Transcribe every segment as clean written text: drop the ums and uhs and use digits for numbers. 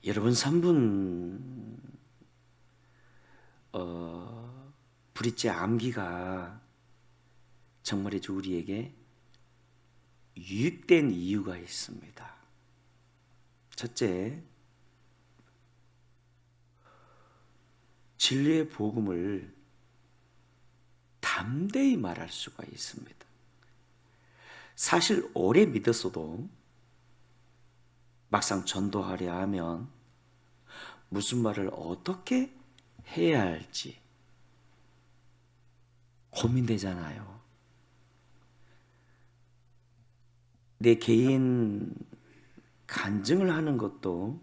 여러분 3분 브릿지 암기가 정말이죠 우리에게 유익된 이유가 있습니다. 첫째, 진리의 복음을 담대히 말할 수가 있습니다. 사실 오래 믿었어도 막상 전도하려 하면 무슨 말을 어떻게 해야 할지 고민되잖아요. 내 개인 간증을 하는 것도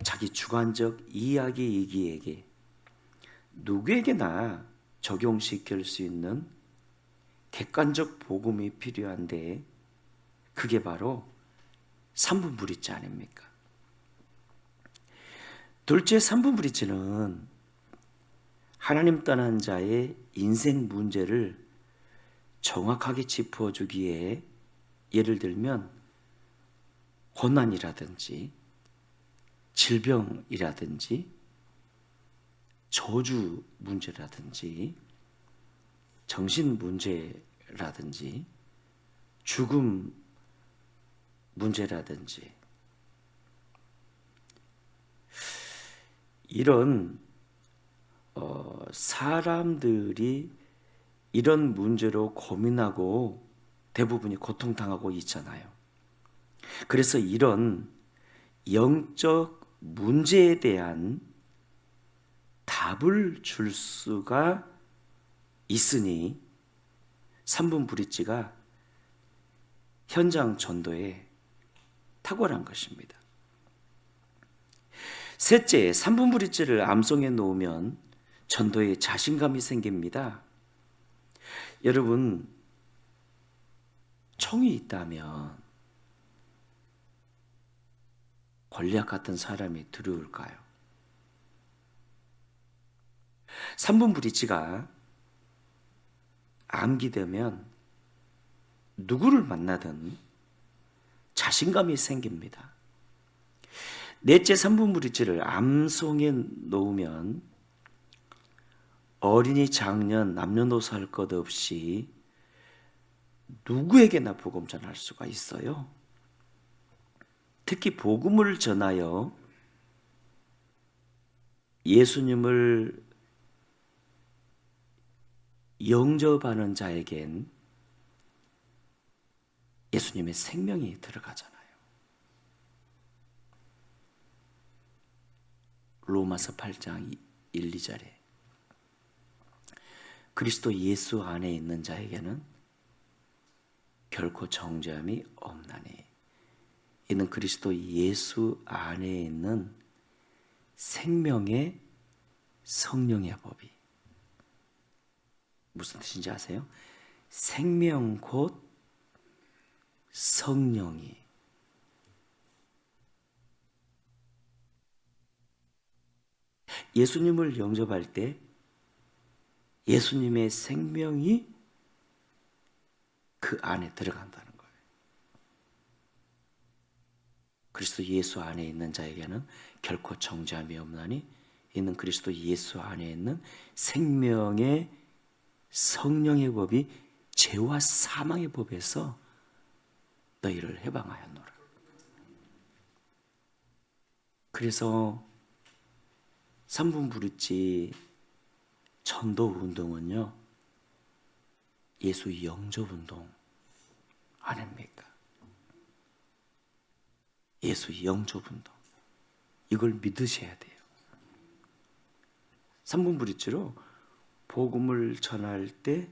자기 주관적 이야기이기에 누구에게나 적용시킬 수 있는 객관적 복음이 필요한데 그게 바로 3분 브릿지 아닙니까? 둘째 3분 브릿지는 하나님 떠난 자의 인생 문제를 정확하게 짚어주기에 예를 들면 고난이라든지 질병이라든지 저주 문제라든지 정신 문제라든지 죽음 문제라든지 이런 사람들이 이런 문제로 고민하고 대부분이 고통당하고 있잖아요. 그래서 이런 영적 문제에 대한 답을 줄 수가 있으니 3분 브릿지가 현장 전도에 탁월한 것입니다. 셋째, 3분 브릿지를 암송해 놓으면 전도에 자신감이 생깁니다. 여러분, 총이 있다면 골리앗 같은 사람이 두려울까요? 3분 브릿지가 암기되면 누구를 만나든 자신감이 생깁니다. 넷째 3분 브릿지를 암송해 놓으면 어린이, 장년, 남녀노소 할 것 없이 누구에게나 복음 전할 수가 있어요. 특히 복음을 전하여 예수님을 영접하는 자에겐 예수님의 생명이 들어가잖아요. 로마서 8장 1, 2절에 그리스도 예수 안에 있는 자에게는 결코 정죄함이 없나니 이는 그리스도 예수 안에 있는 생명의 성령의 법이 무슨 뜻인지 아세요? 생명 곧 성령이 예수님을 영접할 때 예수님의 생명이 그 안에 들어간다는 거예요. 그리스도 예수 안에 있는 자에게는 결코 정죄함이 없나니 이는 그리스도 예수 안에 있는 생명의 성령의 법이 죄와 사망의 법에서 너희를 해방하였노라. 그래서 3분 브릿지 전도 운동은요, 예수 영접 운동 아닙니까? 예수 영접 운동. 이걸 믿으셔야 돼요. 3분 브릿지로 복음을 전할 때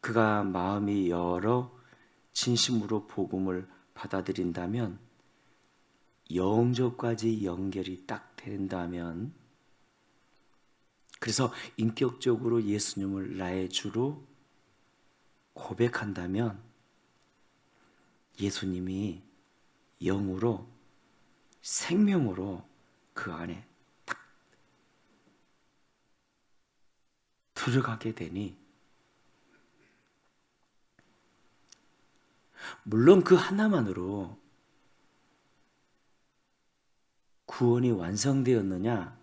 그가 마음이 열어 진심으로 복음을 받아들인다면 영접까지 연결이 딱 된다면 그래서 인격적으로 예수님을 나의 주로 고백한다면 예수님이 영으로 생명으로 그 안에 딱 들어가게 되니 물론 그 하나만으로 구원이 완성되었느냐,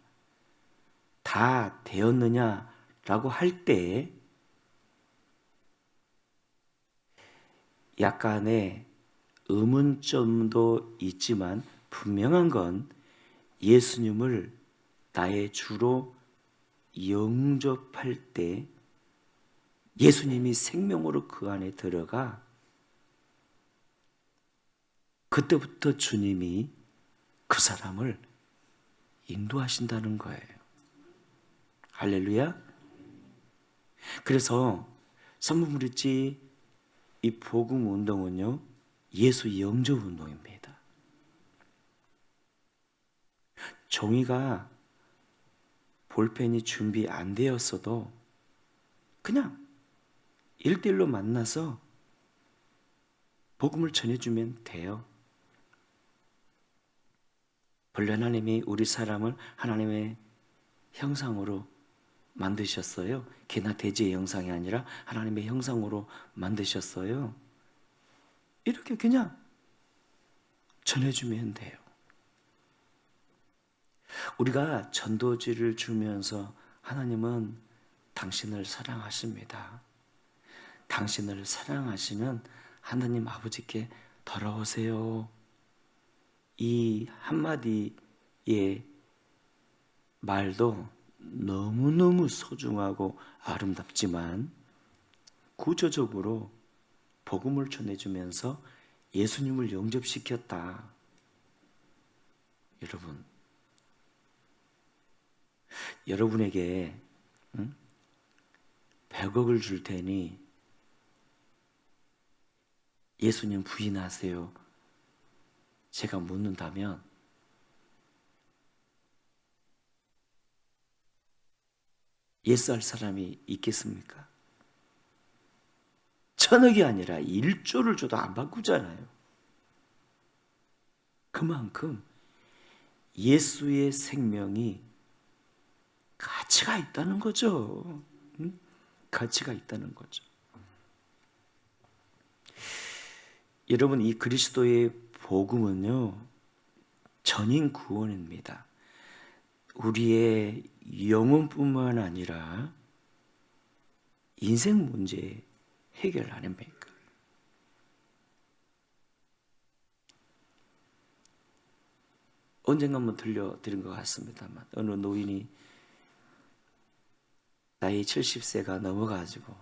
다 되었느냐라고 할 때 약간의 의문점도 있지만 분명한 건 예수님을 나의 주로 영접할 때 예수님이 생명으로 그 안에 들어가 그때부터 주님이 그 사람을 인도하신다는 거예요. 할렐루야. 그래서 선분브릿지 이 복음 운동은요, 예수 영접 운동입니다. 종이가 볼펜이 준비 안 되었어도 그냥 1대1로 만나서 복음을 전해주면 돼요. 본래 하나님이 우리 사람을 하나님의 형상으로 만드셨어요. 개나 돼지의 형상이 아니라 하나님의 형상으로 만드셨어요. 이렇게 그냥 전해주면 돼요. 우리가 전도지를 주면서 하나님은 당신을 사랑하십니다. 당신을 사랑하시는 하나님 아버지께 돌아오세요. 이 한마디의 말도 너무너무 소중하고 아름답지만 구조적으로 복음을 전해주면서 예수님을 영접시켰다. 여러분에게 100억을 줄 테니 예수님 부인하세요. 제가 묻는다면 예스할 사람이 있겠습니까? 1000억이 아니라 1조를 줘도 안 바꾸잖아요. 그만큼 예수의 생명이 가치가 있다는 거죠. 가치가 있다는 거죠. 여러분, 이 그리스도의 복음은요, 전인 구원입니다. 우리의 영혼뿐만 아니라 인생 문제 해결 아닙니까? 언젠가 한번 들려드린 것 같습니다만 어느 노인이 나이 70세가 넘어가지고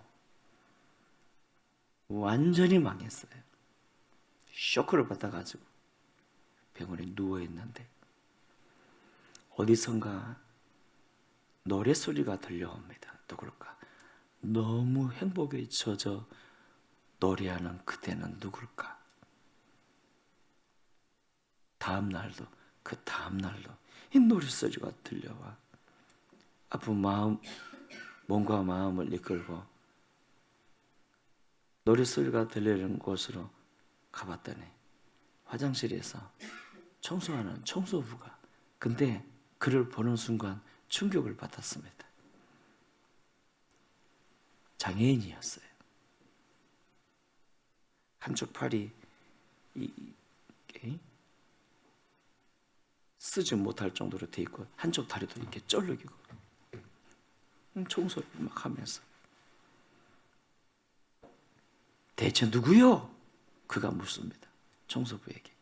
완전히 망했어요. 쇼크를 받아가지고 병원에 누워있는데 어디선가 노래소리가 들려옵니다. 누굴까? 너무 행복에 젖어 노래하는 그대는 누굴까? 그 다음 날도 이 노래소리가 들려와 아픈 몸과 마음을 이끌고 노래소리가 들리는 곳으로 가봤더니 화장실에서 청소하는 청소부가, 근데 그를 보는 순간 충격을 받았습니다. 장애인이었어요. 한쪽 팔이 쓰지 못할 정도로 돼 있고 한쪽 다리도 이렇게 쩔룩이고 청소를 막 하면서 대체 누구요? 그가 묻습니다. 청소부에게.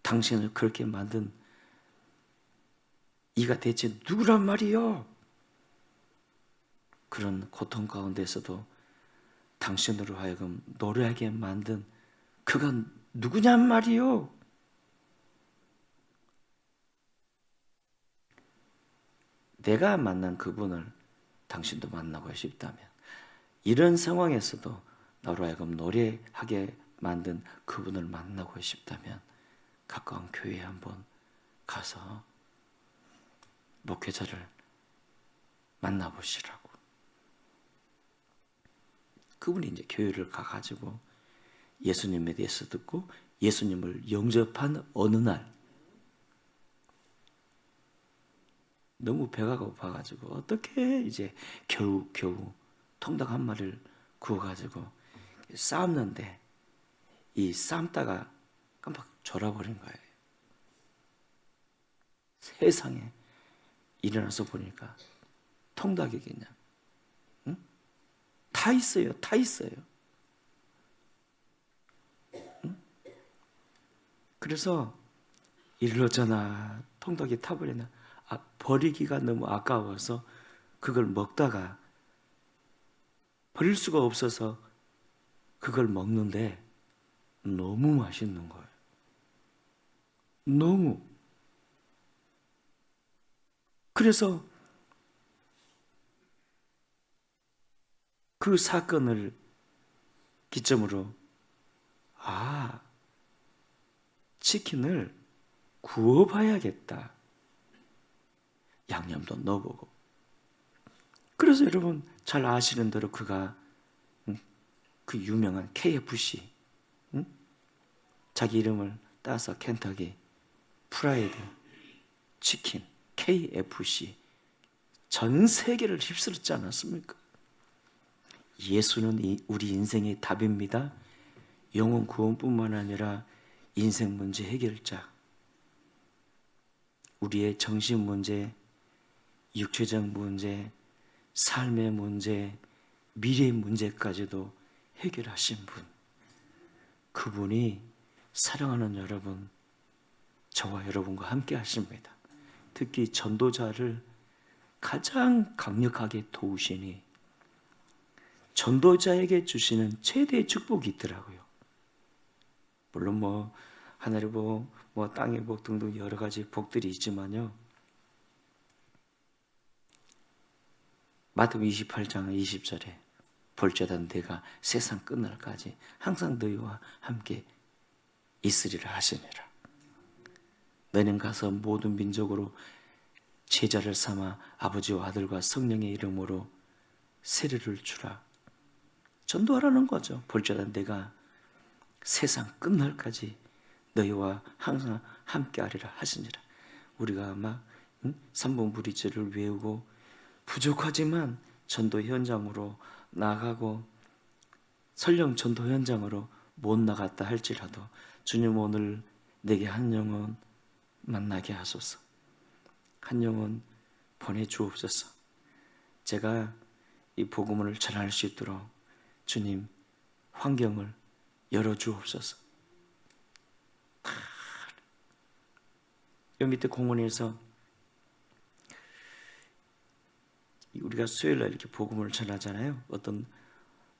당신을 그렇게 만든 이가 대체 누구란 말이요? 그런 고통 가운데서도 당신으로 하여금 노래하게 만든 그가 누구냔 말이요? 내가 만난 그분을 당신도 만나고 싶다면, 이런 상황에서도 나로 하여금 노래하게 만든 그분을 만나고 싶다면 가까운 교회에 한번 가서 목회자를 만나보시라고. 그분이 이제 교회를 가가지고 예수님에 대해서 듣고 예수님을 영접한 어느 날 너무 배가 고파가지고 어떻게 이제 겨우 통닭 한 마리를 구워가지고 삶는데 이 삶다가 깜빡 졸아버린 거예요. 세상에 일어나서 보니까 통닭이 그냥 다 있어요. 다 있어요. 그래서 일러잖아. 통닭이 타버리나. 버리기가 너무 아까워서 그걸 먹다가 버릴 수가 없어서 그걸 먹는데 너무 맛있는 거예요. 너무. 그래서 그 사건을 기점으로 치킨을 구워봐야겠다. 양념도 넣어보고. 그래서 여러분 잘 아시는 대로 그가 그 유명한 KFC, 자기 이름을 따서 켄터키 프라이드 치킨 KFC 전 세계를 휩쓸었지 않았습니까? 예수는 우리 인생의 답입니다. 영혼 구원뿐만 아니라 인생 문제 해결자, 우리의 정신 문제, 육체적 문제, 삶의 문제, 미래의 문제까지도 해결하신 분, 그분이 사랑하는 여러분, 저와 여러분과 함께 하십니다. 특히 전도자를 가장 강력하게 도우시니 전도자에게 주시는 최대의 축복이 있더라고요. 물론 하늘의 복, 땅의 복 등등 여러 가지 복들이 있지만요. 마태복음 28장 20절에 볼지어다 내가 세상 끝날까지 항상 너희와 함께 있으리라 하시니라. 너희는 가서 모든 민족으로 제자를 삼아 아버지와 아들과 성령의 이름으로 세례를 주라. 전도하라는 거죠. 볼지어다 내가 세상 끝날까지 너희와 항상 함께하리라 하시니라. 우리가 막 삼봉부리제를 외우고 부족하지만 전도 현장으로 나가고 설령 전도 현장으로 못 나갔다 할지라도 주님 오늘 내게 한 영혼 만나게 하소서. 한 영혼 보내주옵소서. 제가 이 복음을 전할 수 있도록 주님 환경을 열어주옵소서. 여기 밑에 공원에서 우리가 수요일날 이렇게 복음을 전하잖아요. 어떤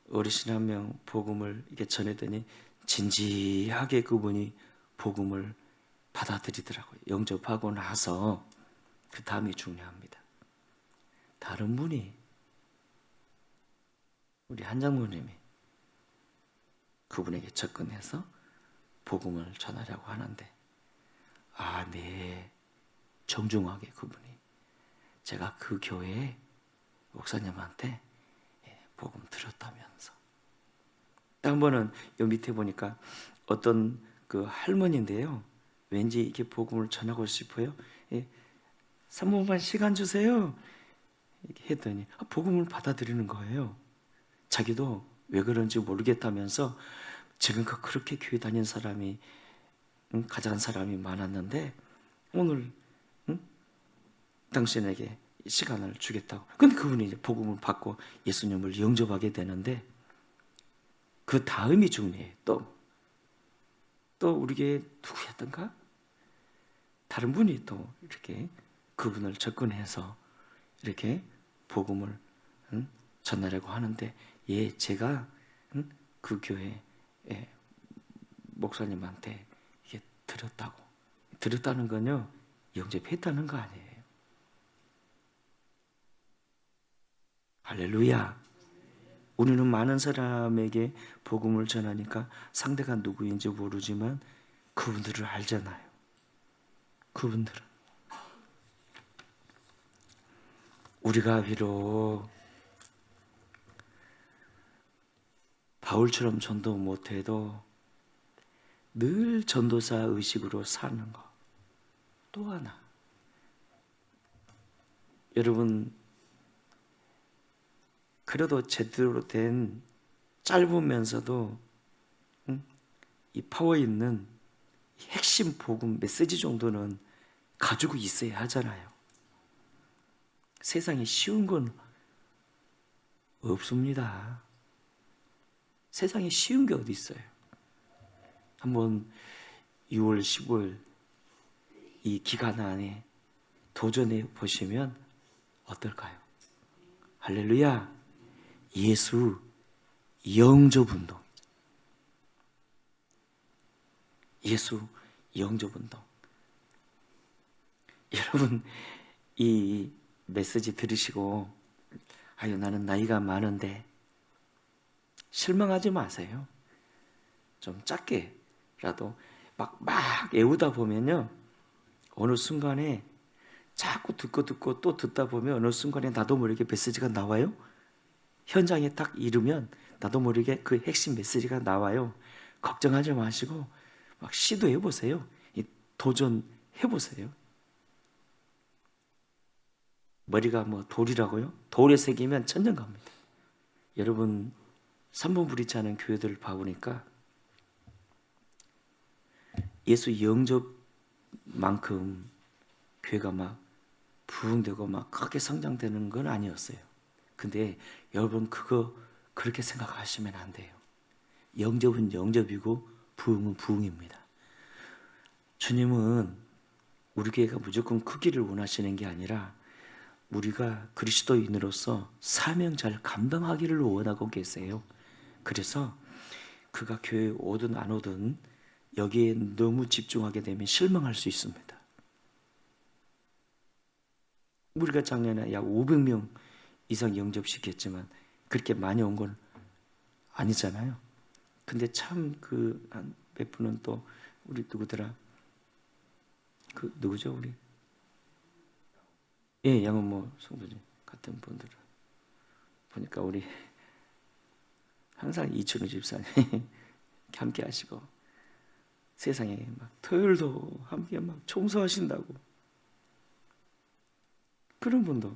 어르신 한 명 복음을 이렇게 전했더니 진지하게 그분이 복음을 받아들이더라고요. 영접하고 나서 그 다음이 중요합니다. 다른 분이 우리 한 장로님이 그분에게 접근해서 복음을 전하려고 하는데 네, 정중하게 그분이 제가 그 교회에 목사님한테 복음 들었다면서. 한 번은 요 밑에 보니까 어떤 그 할머니인데요. 왠지 이렇게 복음을 전하고 싶어요. 3분만 시간 주세요. 이렇게 했더니 복음을 받아들이는 거예요. 자기도 왜 그런지 모르겠다면서 지금껏 그렇게 교회 다닌 사람이 가장한 사람이 많았는데 오늘 당신에게 시간을 주겠다고. 근데 그분이 이제 복음을 받고 예수님을 영접하게 되는데 그 다음이 중요해요. 또 우리 교회 누구였던가? 다른 분이 또 이렇게 그분을 접근해서 이렇게 복음을 전하려고 하는데 제가 그 교회 목사님한테 이게 들었다는 건요 영접했다는 거 아니에요. 할렐루야. 우리는 많은 사람에게 복음을 전하니까 상대가 누구인지 모르지만 그분들을 알잖아요. 그분들은 우리가 비록 바울처럼 전도 못해도 늘 전도사 의식으로 사는 거. 또 하나, 여러분 그래도 제대로 된 짧으면서도 이 파워 있는 핵심 복음 메시지 정도는 가지고 있어야 하잖아요. 세상에 쉬운 건 없습니다. 세상에 쉬운 게 어디 있어요. 한번 6월 15일 이 기간 안에 도전해 보시면 어떨까요? 할렐루야. 예수 영접운동. 예수 영접운동. 여러분 이 메시지 들으시고 아유 나는 나이가 많은데 실망하지 마세요. 좀 작게라도 막 애우다 보면요 어느 순간에 자꾸 듣고 또 듣다 보면 어느 순간에 나도 모르게 메시지가 나와요. 현장에 딱 이르면 나도 모르게 그 핵심 메시지가 나와요. 걱정하지 마시고 막 시도해 보세요. 도전해 보세요. 머리가 뭐 돌이라고요? 돌에 새기면 천정 갑니다. 여러분 3번 브릿지 교회들을 봐보니까 예수 영접만큼 교회가 막 부흥되고 막 크게 성장되는 건 아니었어요. 근데 여러분 그거 그렇게 생각하시면 안 돼요. 영접은 영접이고 부흥은 부흥입니다. 주님은 우리 교회가 무조건 크기를 원하시는 게 아니라 우리가 그리스도인으로서 사명 잘 감당하기를 원하고 계세요. 그래서 그가 교회에 오든 안 오든 여기에 너무 집중하게 되면 실망할 수 있습니다. 우리가 작년에 약 500명 이상 영접시켰지만 그렇게 많이 온 건 아니잖아요. 근데 참 그 한 몇 분은 또 우리 누구더라? 그 누구죠 우리? 예, 양은모 성도님 같은 분들을 보니까 우리 항상 이춘우 집사님 함께 하시고 세상에 막 토요일도 함께 막 청소하신다고 그런 분도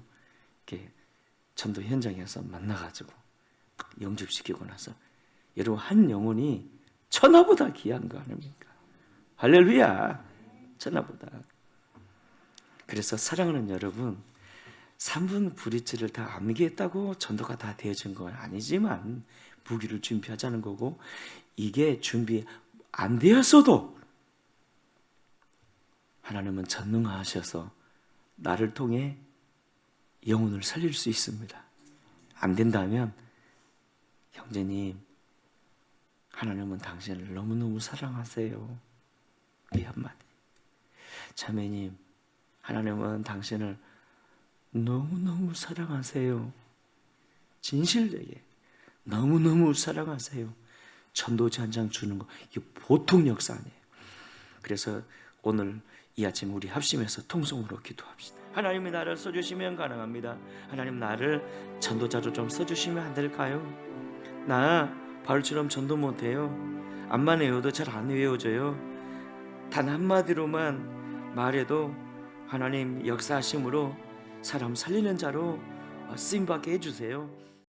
이렇게 전도 현장에서 만나가지고 영접시키고 나서 여러분 한 영혼이 천하보다 귀한 거 아닙니까? 할렐루야. 천하보다. 그래서 사랑하는 여러분 3분 브릿지를 다 암기했다고 전도가 다 되어진 건 아니지만 무기를 준비하자는 거고 이게 준비 안 되었어도 하나님은 전능하셔서 나를 통해 영혼을 살릴 수 있습니다. 안 된다면 형제님 하나님은 당신을 너무너무 사랑하세요. 이 한마디. 자매님 하나님은 당신을 너무너무 사랑하세요. 진실되게 너무너무 사랑하세요. 전도지 한 장 주는 거 이게 보통 역사 아니에요. 그래서 오늘 이 아침 우리 합심해서 통성으로 기도합시다. 하나님이 나를 써주시면 가능합니다. 하나님 나를 전도자로 좀 써주시면 안 될까요? 나 바울처럼 전도 못해요. 암만 외워도 잘 안 외워져요. 단 한마디로만 말해도 하나님 역사하심으로 사람 살리는 자로 쓰임받게 해주세요.